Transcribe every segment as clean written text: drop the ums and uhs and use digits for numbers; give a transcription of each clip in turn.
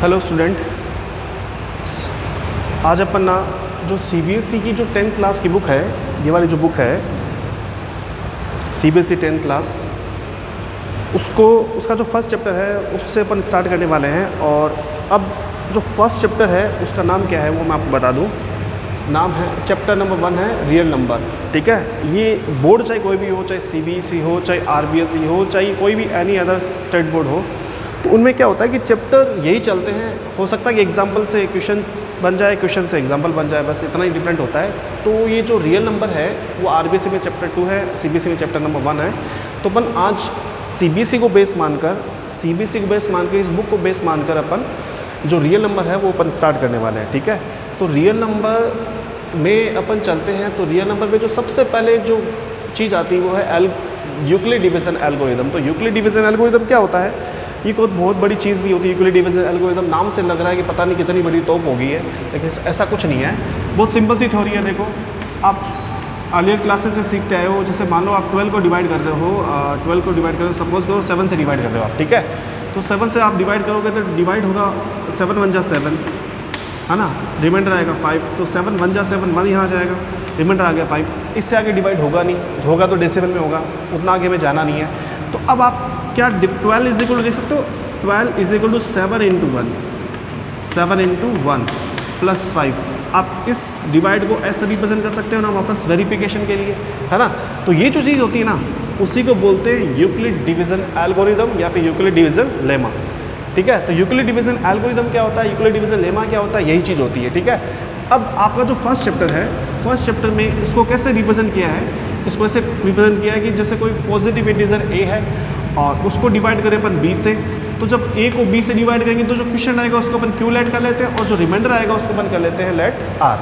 Hello student, आज अपन ना जो सीबीएसई की जो 10th क्लास की बुक है, ये वाली जो बुक है सीबीएसई 10th क्लास, उसका जो फर्स्ट चैप्टर है उससे अपन स्टार्ट करने वाले हैं। और अब जो फर्स्ट चैप्टर है उसका नाम क्या है वो मैं आपको बता दूं। नाम है चैप्टर नंबर 1 है रियल नंबर। ठीक है, ये बोर्ड चाहे कोई भी हो, चाहे सीबीएसई हो, चाहे आरबीएसई हो, चाहे कोई भी एनी अदर स्टेट बोर्ड हो, तो उनमें क्या होता है कि चैप्टर यही चलते हैं। हो सकता है कि एग्जाम्पल से क्वेश्चन बन जाए, क्वेश्चन से एग्जाम्पल बन जाए, बस इतना ही डिफरेंट होता है। तो ये जो रियल नंबर है वो आरबीएसई में चैप्टर 2 है, सीबीएसई में चैप्टर नंबर 1 है। तो अपन आज सीबीएसई को बेस मानकर इस बुक को बेस मानकर अपन जो रियल नंबर है वो अपन स्टार्ट करने वाले हैं। ठीक है, तो रियल नंबर में अपन चलते हैं। तो रियल नंबर में जो सबसे पहले जो चीज़ आती है वो है यूक्लिड डिवीज़न एल्गोरिदम। तो यूक्लिड डिवीज़न एल्गोरिदम क्या होता है? ये कोई बहुत बड़ी चीज़ नहीं होती। यूक्लिड डिवीज़न एल्गोरिदम नाम से लग रहा है कि पता नहीं कितनी बड़ी तोप हो गई है, लेकिन ऐसा कुछ नहीं है। बहुत सिंपल सी थ्योरी है। देखो, आप अर्लियर क्लासेस से सीखते आए हो। जैसे मान लो आप 12 को डिवाइड कर रहे हो, 12 को डिवाइड कर रहे हो, सपोज करो 7 से डिवाइड कर रहे हो आप। ठीक है, तो 7 से आप डिवाइड करोगे तो डिवाइड होगा 7 1 जा 7, है ना, रिमाइंडर आएगा 5। तो 7 1 जा 7, 1 यहाँ जाएगा, रिमाइंडर आ गया 5। इससे आगे डिवाइड होगा नहीं, होगा तो डेसिमल में होगा, उतना आगे में जाना नहीं है। तो अब आप क्या 12 इज इक्वल टू देख सकते हो, 12 is equal to 7 into 1, 7 into 1 plus 5। आप इस डिवाइड को ऐसे रिप्रेजेंट कर सकते हो ना वापस वेरिफिकेशन के लिए, है ना। तो ये जो चीज़ होती है ना, उसी को बोलते हैं यूक्लिड डिवीज़न एल्गोरिदम या फिर यूक्लिड डिवीज़न लेमा। ठीक है, तो यूक्लिड डिवीज़न एल्गोरिदम क्या होता है, यूक्लिड डिवीज़न लेमा क्या होता है, यही चीज़ होती है। ठीक है, अब आपका जो फर्स्ट चैप्टर है, फर्स्ट चैप्टर में इसको कैसे रिप्रेजेंट किया है, इसको ऐसे रिप्रेजेंट किया है कि जैसे कोई पॉजिटिव इंटीजर a है और उसको डिवाइड करें अपन b से। तो जब a को b से डिवाइड करेंगे तो जो क्वेश्चन आएगा उसको अपन q लेट कर लेते हैं, और जो रिमाइंडर आएगा उसको अपन कर लेते हैं लेट r।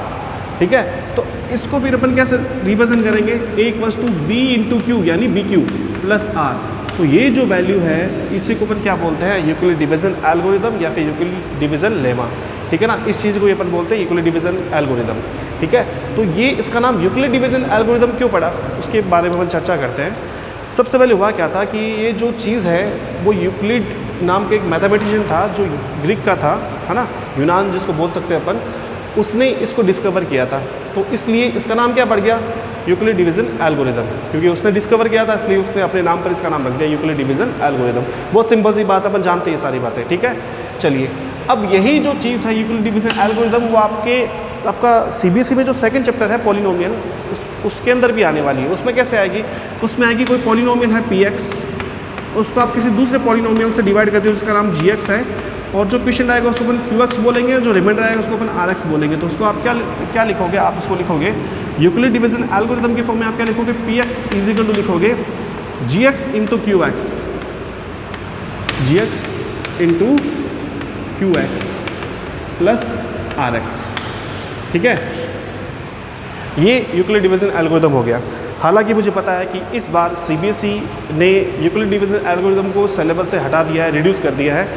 ठीक है, तो इसको फिर अपन कैसे रिप्रेजेंट करेंगे, a equals to b into q यानी bq प्लस r। तो ये जो वैल्यू है इसी को अपन क्या बोलते हैं, यूक्लिड डिवीज़न एल्गोरिदम या फिर यूक्लिड डिवीज़न लेमा। ठीक है ना, इस चीज़ को अपन बोलते हैं यूक्लिड डिवीज़न एल्गोरिदम। ठीक है, तो ये इसका नाम यूक्लिड डिवीज़न एल्गोरिदम क्यों पड़ा उसके बारे में अपन चर्चा करते हैं। सबसे पहले हुआ क्या था कि ये जो चीज़ है वो यूक्लिड नाम के एक मैथमेटिशियन था जो ग्रीक का था, है ना, यूनान जिसको बोल सकते हैं अपन, उसने इसको डिस्कवर किया था। तो इसलिए इसका नाम क्या पड़ गया, यूक्लिड डिवीज़न एल्गोरिदम, क्योंकि उसने डिस्कवर किया था इसलिए उसने अपने नाम पर इसका नाम रख दिया यूक्लिड डिवीज़न एल्गोरिदम। बहुत सिंपल सी बात है, अपन जानते हैं ये सारी बातें। ठीक है, चलिए अब यही जो चीज़ है यूक्लिड डिवीज़न एल्गोरिदम वो आपका सीबीएसई में जो सेकंड चैप्टर है पॉलिनोमियल, उसके अंदर भी आने वाली है। उसमें कैसे आएगी, उसमें आएगी कोई पॉलिनोमियल है px, उसको आप किसी दूसरे पॉलिनोमियल से डिवाइड करते हो जिसका नाम gx है, और जो क्वेश्चन आएगा उसको अपन qx बोलेंगे, और जो रिमाइंडर आएगा उसको अपन rx बोलेंगे। तो उसको आप क्या लिखोगे, आप इसको लिखोगे यूक्लिड डिवीज़न एल्गोरिदम के फॉर्म में। आप क्या लिखोगे, px इज इक्वल टू लिखोगे gx into qx, gx into qx plus rx। ठीक है, ये यूक्लिड डिवीज़न एल्गोरिदम हो गया। हालांकि मुझे पता है कि इस बार सीबीएसई ने यूक्लिड डिवीज़न एल्गोरिदम को सिलेबस से हटा दिया है, रिड्यूस कर दिया है।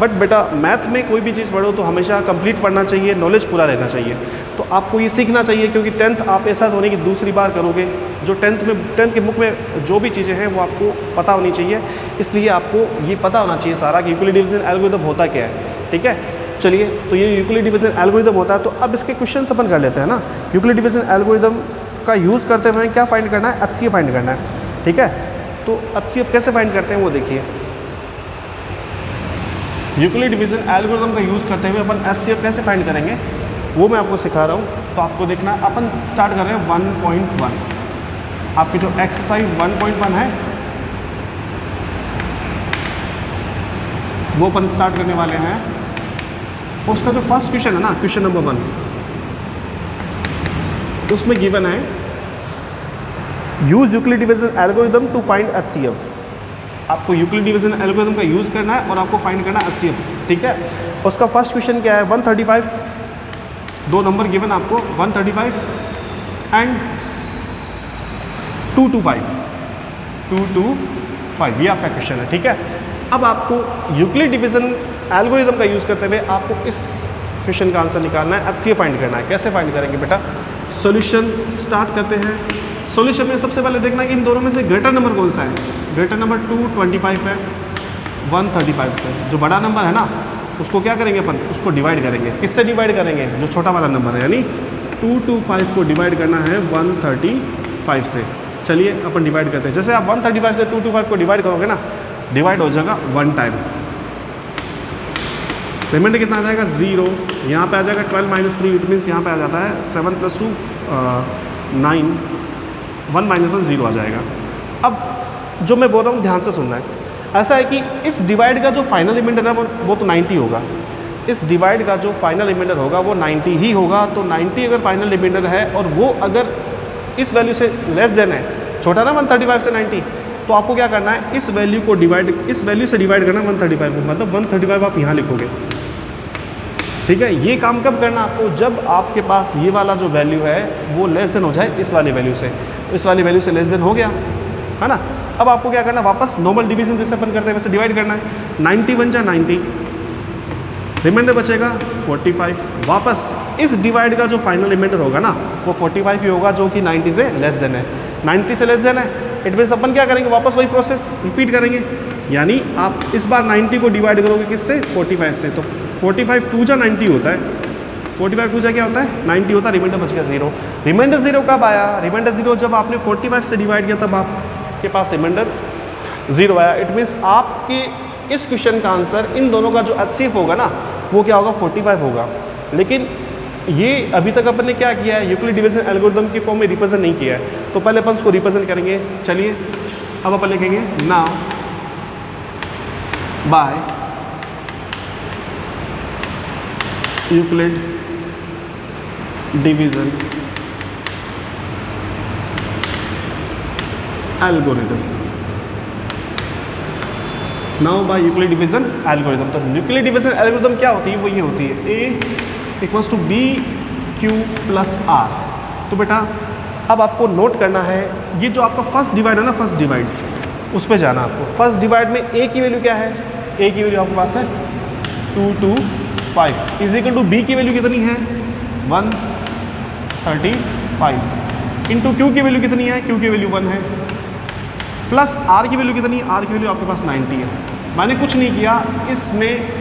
बट बेटा मैथ में कोई भी चीज़ पढ़ो तो हमेशा कंप्लीट पढ़ना चाहिए, नॉलेज पूरा रहना चाहिए। तो आपको ये सीखना चाहिए, क्योंकि 10th आप ऐसा होने की दूसरी बार करोगे। जो 10th की बुक में जो भी चीज़ें हैं वो आपको पता होनी चाहिए, इसलिए आपको ये पता होना चाहिए सारा कि यूक्लिड डिवीज़न एल्गोरिदम होता क्या है। ठीक है, चलिए, तो ये यूक्लिड डिवीज़न एल्गोरिदम होता है। तो अब इसके क्वेश्चन अपन कर लेते हैं ना। यूक्लिड डिवीज़न एल्गोरिदम का यूज़ करते हुए क्या फाइंड करना है, HCF फाइंड करना है। ठीक है, तो HCF कैसे फाइंड करते हैं वो देखिए। यूक्लिड डिवीज़न एल्गोरिदम का यूज़ करते हुए अपन HCF कैसे फाइंड करेंगे वो मैं आपको सिखा रहा हूँ। तो आपको देखना, अपन स्टार्ट कर रहे हैं 1.1। आपकी जो एक्सरसाइज 1.1 है वो अपन स्टार्ट करने वाले हैं। उसका जो फर्स्ट क्वेश्चन है ना, क्वेश्चन नंबर 1, उसमें गिवन है use Euclid division algorithm to find HCF। आपको यूक्लिड डिवीज़न एल्गोरिदम का यूज़ करना है और आपको फाइंड करना है HCF। ठीक है, उसका फर्स्ट क्वेश्चन क्या है, 135, दो नंबर गिवन आपको 135 एंड 225, 225, ये आपका क्वेश्चन है। ठीक है, अब आपको यूक्लिड डिवीज़न एल्गोरिदम का यूज़ करते हुए आपको इस क्वेश्चन का आंसर निकालना है, HCF फाइंड करना है। कैसे फाइंड करेंगे बेटा, सॉल्यूशन स्टार्ट करते हैं। सॉल्यूशन में सबसे पहले देखना है कि इन दोनों में से ग्रेटर नंबर कौन सा है। ग्रेटर नंबर 225 है 135 से, जो बड़ा नंबर है ना उसको क्या करेंगे अपन, उसको डिवाइड करेंगे। किससे डिवाइड करेंगे, जो छोटा वाला नंबर है, यानी 225 को डिवाइड करना है 135 से। चलिए अपन डिवाइड करते हैं। जैसे आप 135 से 225 को डिवाइड करोगे ना, डिवाइड हो जाएगा 1 टाइम, रिमाइंडर कितना आ जाएगा 0। यहाँ पे आ जाएगा 12 - 3, इट मीन्स यहाँ पे आ जाता है 7 + 2 9, 1 - 1 0 आ जाएगा। अब जो मैं बोल रहा हूँ ध्यान से सुनना है। ऐसा है कि इस डिवाइड का जो फाइनल रिमाइंडर है वो तो 90 होगा। इस डिवाइड का जो फाइनल रिमाइंडर होगा वो 90 ही होगा। तो 90 अगर फाइनल रिमाइंडर है और वो अगर इस वैल्यू से लेस देन है, छोटा ना 135 से 90, तो आपको क्या करना है, इस वैल्यू को डिवाइड, इस वैल्यू से डिवाइड करना 135 को, मतलब 135 आप यहाँ लिखोगे। ठीक है, ये काम कब करना आपको, जब आपके पास ये वाला जो वैल्यू है वो लेस देन हो जाए इस वाली वैल्यू से। इस वाली वैल्यू से लेस देन हो गया है ना। अब आपको क्या करना, वापस नॉर्मल डिवीजन जैसे अपन करते हैं वैसे डिवाइड करना है। 90 बन जाए 90, रिमाइंडर बचेगा 45। वापस इस डिवाइड का जो फाइनल रिमाइंडर होगा ना वो 45 ही होगा, जो कि 90 से लेस देन है। 90 से लेस देन है, इट मीन्स अपन क्या करेंगे, वापस वही प्रोसेस रिपीट करेंगे। यानी आप इस बार 90 को डिवाइड करोगे किससे, 45 से। तो 45 2 जा 90 होता है, 45 2 जा क्या होता है 90 होता है, रिमाइंडर बच गया 0। रिमाइंडर 0 कब आया, रिमाइंडर 0 जब आपने 45 से डिवाइड किया तब आपके पास रिमाइंडर 0 आया। इट मीन्स आपके इस क्वेश्चन का आंसर इन दोनों का जो HCF होगा ना वो क्या होगा, 45 होगा। लेकिन ये अभी तक अपन ने क्या किया है, यूक्लिड डिवीजन एल्गोरिथम की फॉर्म में रिप्रेजेंट नहीं किया है, तो पहले अपन उसको रिप्रेजेंट करेंगे। चलिए अब अपन लिखेंगे now by Euclid division algorithm, now by Euclid division algorithm. तो यूक्लिड डिवीजन एल्गोरिथम क्या होती है, वो ये होती है A = BQ + R। तो बेटा अब आपको नोट करना है, ये जो आपका फर्स्ट डिवाइड है ना, फर्स्ट डिवाइड, उस पर जाना आपको। फर्स्ट डिवाइड में A की वैल्यू क्या है, A की वैल्यू आपके पास है 225 इज इक्वल टू B की वैल्यू कितनी है 135 इंटू Q की वैल्यू कितनी है, Q की वैल्यू 1 है, प्लस R की वैल्यू कितनी है, R की वैल्यू आपके पास 90 है। मैंने कुछ नहीं किया, इसमें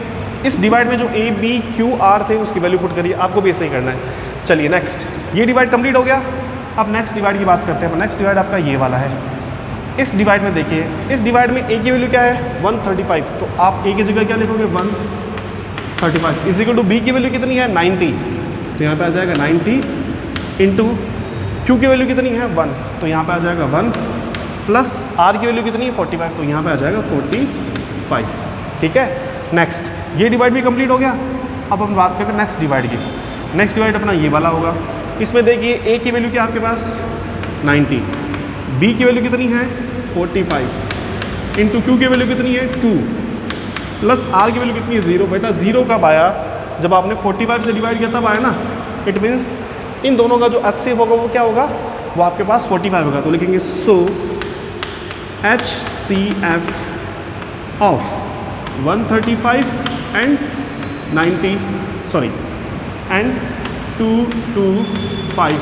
इस डिवाइड में जो A B Q R थे उसकी वैल्यू पुट करिए, आपको भी ऐसे ही करना है। चलिए नेक्स्ट, ये डिवाइड कंप्लीट हो गया। अब नेक्स्ट डिवाइड की बात करते हैं। नेक्स्ट डिवाइड आपका ये वाला है। इस डिवाइड में देखिए, इस डिवाइड में A की वैल्यू क्या है 135, तो आप A की जगह क्या लिखोगे 135 इज इक्वल टू B की वैल्यू कितनी है 90, तो यहाँ पे आ जाएगा 90 इंटू Q की वैल्यू कितनी है 1, तो यहाँ पे आ जाएगा 1, प्लस R की वैल्यू कितनी है 45, तो यहाँ पे आ जाएगा 45। ठीक है, नेक्स्ट ये डिवाइड भी कंप्लीट हो गया। अब हम बात करते हैं नेक्स्ट डिवाइड की। नेक्स्ट डिवाइड अपना ये वाला होगा। इसमें देखिए A की वैल्यू क्या आपके पास 90, B की वैल्यू कितनी है 45 इंटू Q की वैल्यू कितनी है 2, प्लस R की वैल्यू कितनी है 0। बेटा 0 कब आया, जब आपने 45 से डिवाइड किया तब आया ना। इट मीन्स इन दोनों का जो HCF होगा वो क्या होगा, वो आपके पास 45 होगा। तो लिखेंगे सो HCF of 135 and 90 sorry and 225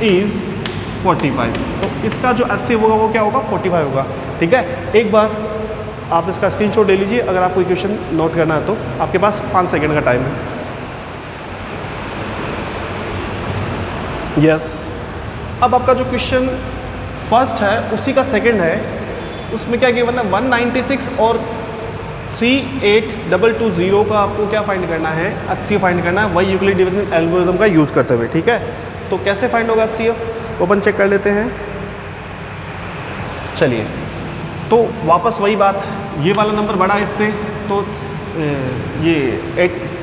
is 45। तो इसका जो HCF होगा वो क्या होगा 45 होगा। ठीक है, एक बार आप इसका स्क्रीनशॉट ले लीजिए अगर आपको क्वेश्चन नोट करना है तो। आपके पास 5 सेकंड का टाइम है। यस, अब आपका जो क्वेश्चन फर्स्ट है उसी का सेकंड है, उसमें क्या गिवन है 196 और 38220 का आपको क्या फाइंड करना है, HCF फाइंड करना है, वही यूक्लिड डिवीजन एल्गोरिथम का यूज़ करते हुए। ठीक है, तो कैसे फाइंड होगा HCF, ओपन चेक कर लेते हैं। चलिए, तो वापस वही बात, ये वाला नंबर बड़ा है इससे, तो ये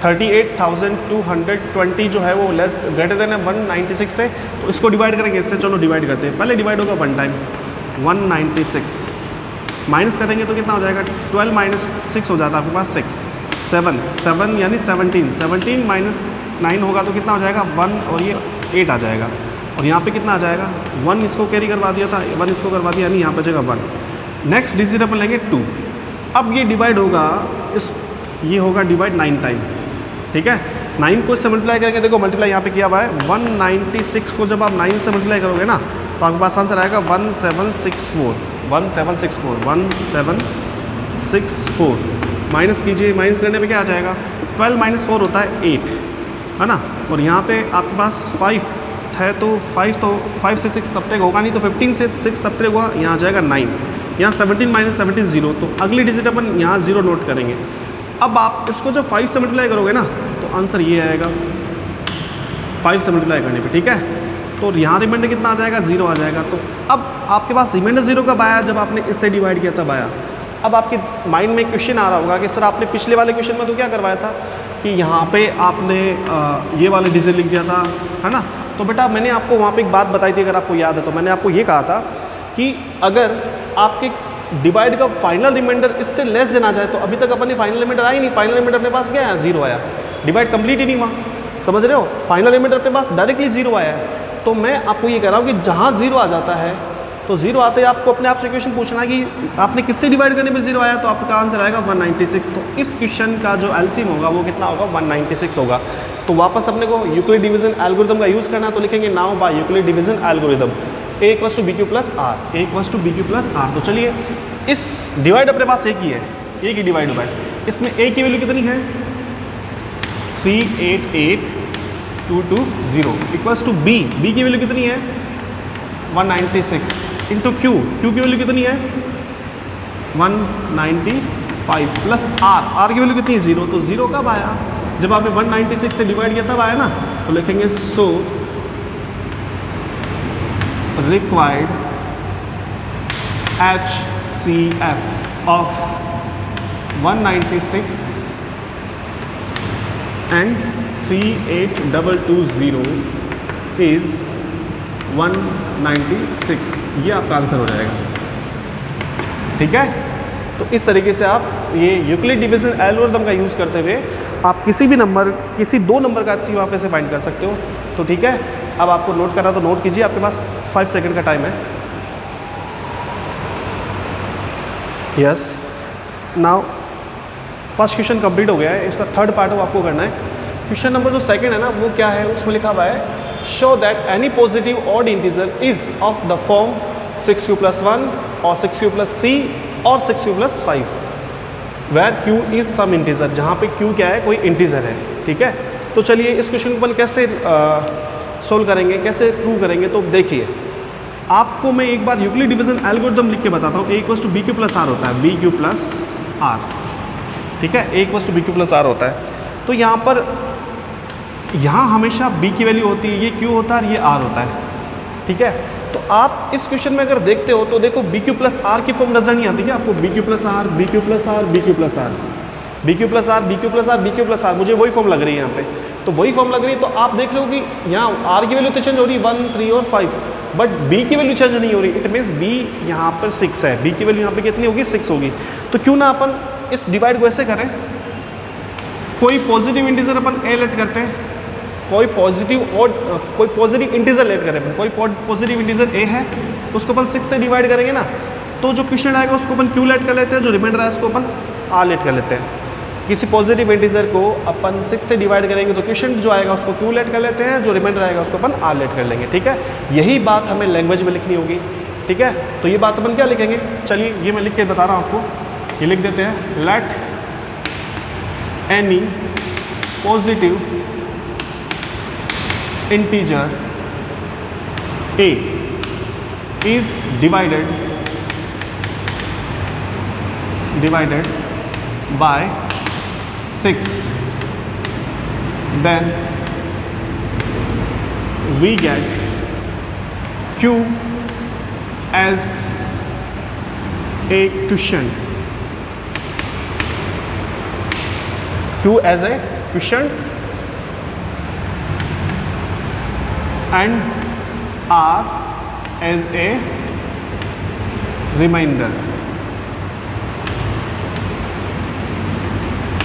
38,220 जो है वो लेस ग्रेटर देन है 196 से, तो इसको डिवाइड करेंगे इससे। चलो डिवाइड करते हैं। पहले डिवाइड होगा 1 टाइम 196, माइनस करेंगे तो कितना हो जाएगा 12 माइनस 6 हो जाता है आपके पास 6, 7 यानी 17 माइनस 9 होगा तो कितना हो जाएगा 1 और ये 8 आ जाएगा। और यहाँ पे कितना आ जाएगा 1 इसको कैरी करवा दिया था, 1 इसको करवा दिया, यानी यहाँ बचेगा 1। नेक्स्ट डिजिट अपन लेंगे 2। अब ये डिवाइड होगा ये होगा डिवाइड 9 टाइम। ठीक है, 9 को इससे मल्टीप्लाई करेंगे, देखो मल्टीप्लाई यहाँ पे किया हुआ है। 196 को जब आप 9 से मल्टीप्लाई करोगे ना तो आपके पास आंसर आएगा 1764। माइनस कीजिए, माइनस करने पे क्या आ जाएगा, 12 माइनस 4 होता है 8, है ना। और यहाँ पे आपके पास 5 है तो 5 से 6 सब्ट्रैक्ट होगा नहीं, तो 15 से 6 सब्ट्रैक्ट हुआ, यहाँ आ जाएगा 9। यहाँ 17 माइनस 17 0, तो अगली डिजिट अपन यहाँ 0 नोट करेंगे। अब आप इसको जब 5 से मल्टीप्लाई करोगे ना तो आंसर ये आएगा 5 से मल्टीप्लाई करने पे, ठीक है। तो यहाँ रिमाइंडर कितना आ जाएगा, 0 आ जाएगा। तो अब आपके पास रिमाइंडर 0 कब आया, जब आपने इससे डिवाइड किया तब आया। अब आपके माइंड में क्वेश्चन आ रहा होगा कि सर आपने पिछले वाले क्वेश्चन में तो क्या करवाया था कि यहाँ पे आपने ये वाले डिजिट लिख दिया था, है ना। तो बेटा मैंने आपको वहाँ पे एक बात बताई थी, अगर आपको याद है तो मैंने आपको ये कहा था कि अगर आपके डिवाइड का फाइनल रिमाइंडर इससे लेस देना जाए, तो अभी तक अपने फाइनल रिमाइंडर आई नहीं, फाइनल रिमाइंडर अपने पास क्या आया, 0 आया, डिवाइड कंप्लीट ही नहीं हुआ, समझ रहे हो। फाइनल रिमाइंडर अपने पास डायरेक्टली 0 आया है। तो मैं आपको ये कह रहा हूँ कि जहाँ 0 आ जाता है तो 0 आते ही आपको अपने आप से क्वेश्चन पूछना है कि आपने किससे डिवाइड करने में 0 आया, तो आपका आंसर आएगा 196। तो इस क्वेश्चन का जो एलसीएम होगा वो कितना होगा, 196 होगा। तो वापस अपने को यूक्लिड डिवीजन एल्गोरिथम का यूज़ करना है, तो लिखेंगे now by Euclid division algorithm a = bq + r, a = bq + r। तो चलिए इस डिवाइड अपने पास एक ही है, एक ही डिवाइड हुआ है। इसमें a की वैल्यू कितनी है, 388220 इक्वल्स टू b, b की वैल्यू कितनी है 196 इंटू q, q की वैल्यू कितनी है 195 प्लस r, r की वैल्यू कितनी है 0। तो 0 कब आया, जब आपने 196 से डिवाइड किया तब आया ना। तो लिखेंगे so required HCF of 196 and 38220 is 196। ये आपका आंसर हो जाएगा, ठीक है। तो इस तरीके से आप ये यूक्लिड डिवीजन एल्गोरिथम का यूज़ करते हुए आप किसी भी नंबर, किसी 2 नंबर का HCF से फाइंड कर सकते हो। तो ठीक है, अब आपको नोट करना तो नोट कीजिए, आपके पास 5 सेकंड का टाइम है। Yes, now first question complete हो गया है, इसका थर्ड पार्ट वो आपको करना है। क्वेश्चन नंबर जो सेकंड है ना वो क्या है, उसमें लिखा हुआ है show that any positive odd integer is of the form 6q + 1 और 6q + 3 और 6q + 5 where q is some integer, जहाँ पे q क्या है, कोई इंटीजर है, ठीक है। तो चलिए इस क्वेश्चन को अपन कैसे सोल्व करेंगे, कैसे प्रूव करेंगे। तो देखिए आपको मैं एक बार यूक्लिड डिवीजन एल्गोरिथम लिख के बताता हूँ। a = bq + r होता है, bq + r, ठीक है, a = bq + r होता है। तो यहाँ पर यहाँ हमेशा b की वैल्यू होती है, ये q होता है और ये r होता है, ठीक है। तो आप इस क्वेश्चन में अगर देखते हो तो देखो bq + r की फॉर्म नजर नहीं आती क्या आपको, bq + r, bq + r, bq + r, bq + r, bq + r, bq + r, मुझे वही फॉर्म लग रही है यहाँ पे। तो वही फॉर्म लग रही है, तो आप देख रहे हो कि यहाँ r की वैल्यू तो चेंज हो रही है 1, 3 और 5, बट b की वैल्यू चेंज नहीं हो रही। इट मीन्स b यहाँ पर 6 है, b की वैल्यू यहाँ पे कितनी होगी, 6 होगी। तो क्यों ना अपन इस डिवाइड को ऐसे करें, कोई पॉजिटिव इंटीजर अपन a लेट करते हैं, कोई पॉजिटिव इंटीजर लेट करें अपन, कोई पॉजिटिव इंटीजर a है उसको अपन 6 से डिवाइड करेंगे ना, तो जो क्वेश्चन आएगा उसको अपन q लेट कर लेते हैं, जो रिमाइंडर आया उसको अपन r लेट कर लेते हैं। किसी पॉजिटिव इंटीजर को अपन 6 से डिवाइड करेंगे तो क्वेश्चन जो आएगा उसको q लेट कर लेते हैं, जो रिमाइंडर आएगा उसको अपन r लेट कर लेंगे, ठीक है। यही बात हमें लैंग्वेज में लिखनी होगी, ठीक है। तो ये बात अपन क्या लिखेंगे, चलिए ये मैं लिख के बता रहा हूँ आपको, ये लिख देते हैं let any positive integer a is divided by 6, then we get q as a quotient, q as a quotient and r as a remainder,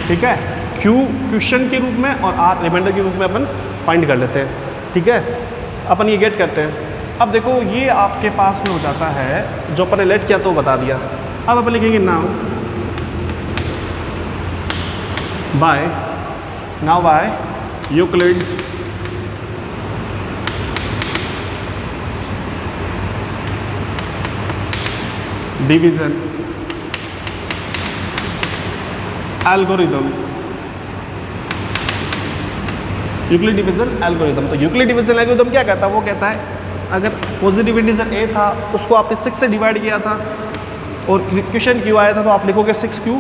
ठीक है। q क्वेश्चन के रूप में और r रिमाइंडर के रूप में अपन फाइंड कर लेते हैं, ठीक है। अपन ये गेट करते हैं। अब देखो ये आपके पास में हो जाता है, जो अपन ने लेट किया तो बता दिया। अब अपन लिखेंगे now by Euclid division algorithm, Euclid division algorithm. तो यूक्लिड डिवीजन एल्गोरिदम क्या कहता है? वो कहता है अगर पॉजिटिव इंटीजर a था उसको आपने 6 से डिवाइड किया था और क्वेश्चन क्यू आया था तो आप लिखोगे 6q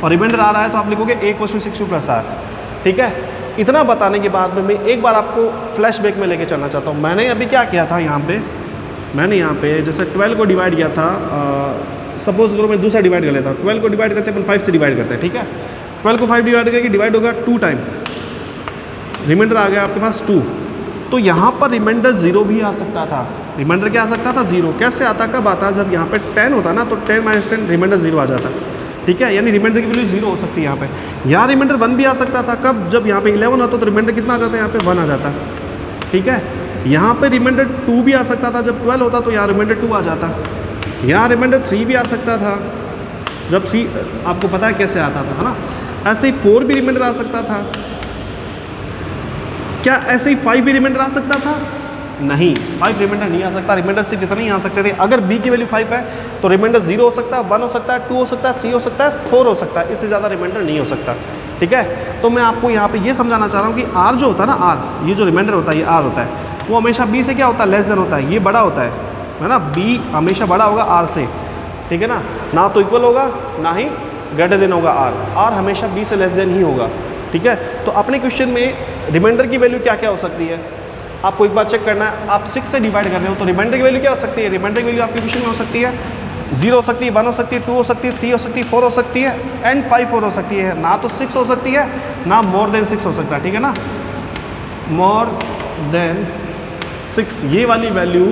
और रिमाइंडर आ रहा है तो आप लिखोगे a = 6q + r। ठीक है, इतना बताने के बाद में मैं एक बार आपको फ्लैशबैक में लेके चलना चाहता हूँ। मैंने अभी क्या किया था यहाँ पे, मैंने यहाँ पे जैसे 12 को डिवाइड किया था, सपोज करो मैं दूसरा डिवाइड कर लेता हूँ। 12 को डिवाइड करते हैं अपन 5 से डिवाइड करते हैं। ठीक है, 12 को 5 डिवाइड करके डिवाइड होगा 2 टाइम, रिमाइंडर आ गया आपके पास 2। तो यहाँ पर रिमाइंडर 0 भी आ सकता था। रिमाइंडर क्या आ सकता था? 0। कैसे आता? कब आता? जब यहाँ पे 10 होता ना तो 10 - 10 रिमाइंडर 0 आ जाता। ठीक है, यानी रिमाइंडर की वैल्यू 0 हो सकती है यहाँ पे। यहाँ रिमाइंडर 1 भी आ सकता था। कब? जब यहाँ पे 11 होता तो रिमाइंडर कितना आ जाता है? यहाँ पे 1 आ जाता। ठीक है, यहाँ पे रिमाइंडर 2 भी आ सकता था। जब 12 होता तो यहाँ रिमाइंडर 2 आ जाता। यहाँ रिमाइंडर 3 भी आ सकता था। जब 3 आपको पता है कैसे आता था, है ना। ऐसे ही 4 भी रिमाइंडर आ सकता था। क्या ऐसे ही 5 भी रिमाइंडर आ सकता था? नहीं, 5 रिमाइंडर नहीं आ सकता। रिमाइंडर सिर्फ इतना ही आ सकते थे। अगर b की वैल्यू 5 है तो रिमाइंडर 0 हो सकता है, 1 हो सकता है, 2 हो सकता है, 3 हो सकता है, 4 हो सकता है। इससे ज़्यादा रिमाइंडर नहीं हो सकता। ठीक है, तो मैं आपको यहाँ पे ये समझाना चाह रहा हूँ कि r जो होता है ना, r ये जो रिमाइंडर होता है, ये r होता है, वो हमेशा b से क्या होता है? लेस देन होता है। ये बड़ा होता है ना, b हमेशा बड़ा होगा r से। ठीक है ना तो इक्वल होगा ना ही ग्रेटर देन होगा r हमेशा b से लेस देन ही होगा। ठीक है, तो अपने क्वेश्चन में रिमाइंडर की वैल्यू क्या क्या हो सकती है आपको एक बार चेक करना है। आप 6 से डिवाइड कर रहे हो तो रिमाइंडर की वैल्यू क्या हो सकती है? रिमाइंडर की वैल्यू आपके क्वेश्चन में हो सकती है 0 हो सकती है, 1 हो सकती है, 2 हो सकती है, 3 हो सकती है, 4 हो सकती है एंड 5 4 हो सकती है। ना तो 6 हो सकती है ना मोर देन 6 हो सकता है। ठीक है ना, मोर देन 6 ये वाली वैल्यू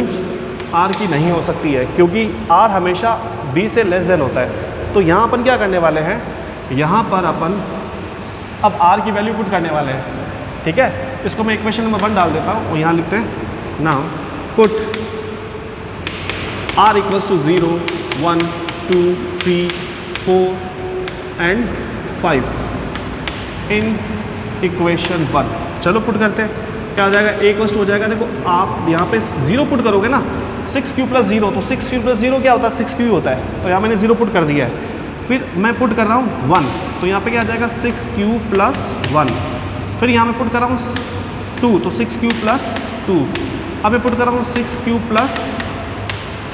r की नहीं हो सकती है क्योंकि r हमेशा b से लेस देन होता है। तो यहाँ अपन क्या करने वाले हैं? यहाँ पर अपन अब r की वैल्यू पुट करने वाले हैं। ठीक है, इसको मैं इक्वेशन नंबर 1 डाल देता हूँ और यहाँ लिखते हैं now put r = 0 1 2 3 4 and 5 in equation 1। चलो पुट करते हैं, क्या हो जाएगा? a = हो जाएगा, देखो आप यहाँ पे 0 पुट करोगे ना, 6q + 0 तो 6q + 0 क्या होता है? 6q होता है। तो यहाँ मैंने 0 पुट कर दिया है। फिर मैं पुट कर रहा हूँ 1 तो यहाँ पे क्या आ जाएगा? 6q + 1। फिर यहाँ मैं पुट कर रहा हूँ 2 तो 6q + 2। अब मैं पुट कर रहा हूँ 6q +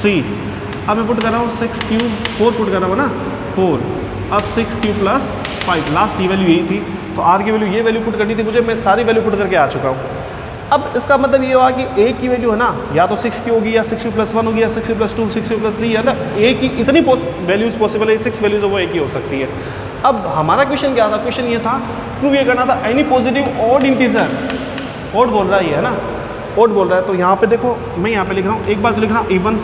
3। अब मैं पुट कर रहा हूँ 6q 4 पुट कर रहा हूँ ना 4। अब 6q + 5। लास्ट ये वैल्यू यही थी तो r की वैल्यू ये वैल्यू पुट करनी थी मुझे। मैं सारी वैल्यू पुट करके आ चुका हूँ। अब इसका मतलब ये हुआ कि a की वैल्यू है ना या तो 6q होगी या 6q + 1 होगी या 6q + 2 6q + 3 या ना a की इतनी वैल्यूज़ पॉसिबल है, 6 वैल्यूज़ वो a की हो सकती है। अब हमारा क्वेश्चन क्या था? क्वेश्चन ये था प्रूव ये करना था any positive odd integer, odd बोल रहा है ना, ऑड बोल रहा है। तो यहाँ पे देखो मैं यहाँ पे लिख रहा हूँ, एक बार तो लिख रहा हूँ इवन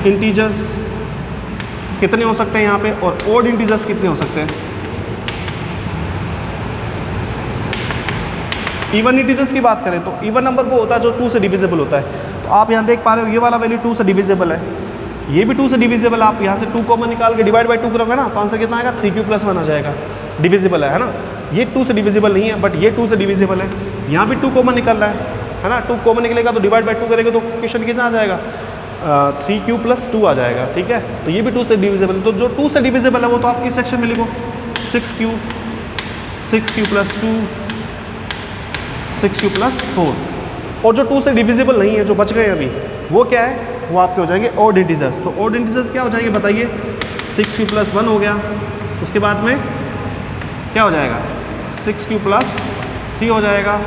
इंटीजर्स कितने हो सकते हैं यहाँ पे और ऑड इंटीजर्स कितने हो सकते हैं। इवन इंटीजर्स की बात करें तो इवन नंबर वो होता है जो 2 से डिविजिबल होता है। तो आप यहाँ देख पा रहे हो ये वाला वैल्यू 2 से डिविजिबल है, ये भी 2 से डिविजिबल। आप यहाँ से 2 कॉमन निकाल के डिवाइड बाई 2 करोगे ना तो आंसर कितना आएगा? 3q + 1 आ जाएगा। डिविजिबल है ना, ये 2 से डिविजिबल नहीं है बट ये 2 से डिविजिबल है। यहाँ भी 2 कॉमन निकल रहा है ना, 2 कॉमन निकलेगा तो डिवाइड बाई 2 करेंगे तो क्वेश्चन कितना आ जाएगा? 3q + 2 आ जाएगा। ठीक है, तो ये भी 2 से डिविजिबल है। तो जो 2 से डिविजिबल है वो तो आप इस सेक्शन में लिखो 6q + 2 6q + 4। और जो 2 से डिविजिबल नहीं है जो बच गए अभी वो क्या है? वो आपके हो जाएंगे ऑड इंटीजर्स। तो ऑड इंटीजर्स क्या हो जाएंगे बताइए? 6q + 1 हो गया, उसके बाद में क्या हो जाएगा? 6q + 3 हो जाएगा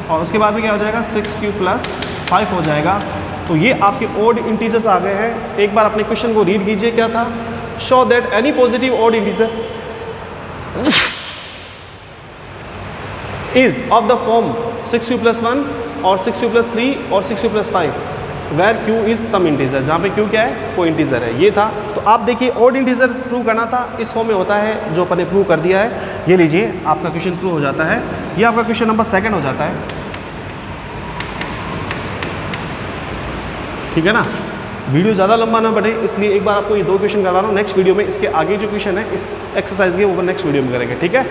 और उसके बाद में क्या हो जाएगा? 6q + 5 हो जाएगा। तो ये आपके ऑड इंटीजर्स आ गए हैं। एक बार अपने क्वेश्चन को रीड कीजिए, क्या था? Show that any positive odd integer is of the form 6q + 1 और 6q + 3 और 6q + 5 where q is some integer, जहाँ पे q क्या है? कोई इंटीजर है। ये था। तो आप देखिए ऑड इंटीजर प्रूव करना था, इस फॉर्म में होता है जो अपन ने प्रूव कर दिया है। ये लीजिए आपका क्वेश्चन प्रूव हो जाता है। ये आपका क्वेश्चन नंबर 2 हो जाता है। ठीक है ना, वीडियो ज़्यादा लंबा ना बढ़े इसलिए एक बार आपको ये 2 क्वेश्चन करवा रहा हूँ। नेक्स्ट वीडियो में इसके आगे जो क्वेश्चन है इस एक्सरसाइज के वो नेक्स्ट वीडियो में करेंगे। ठीक है।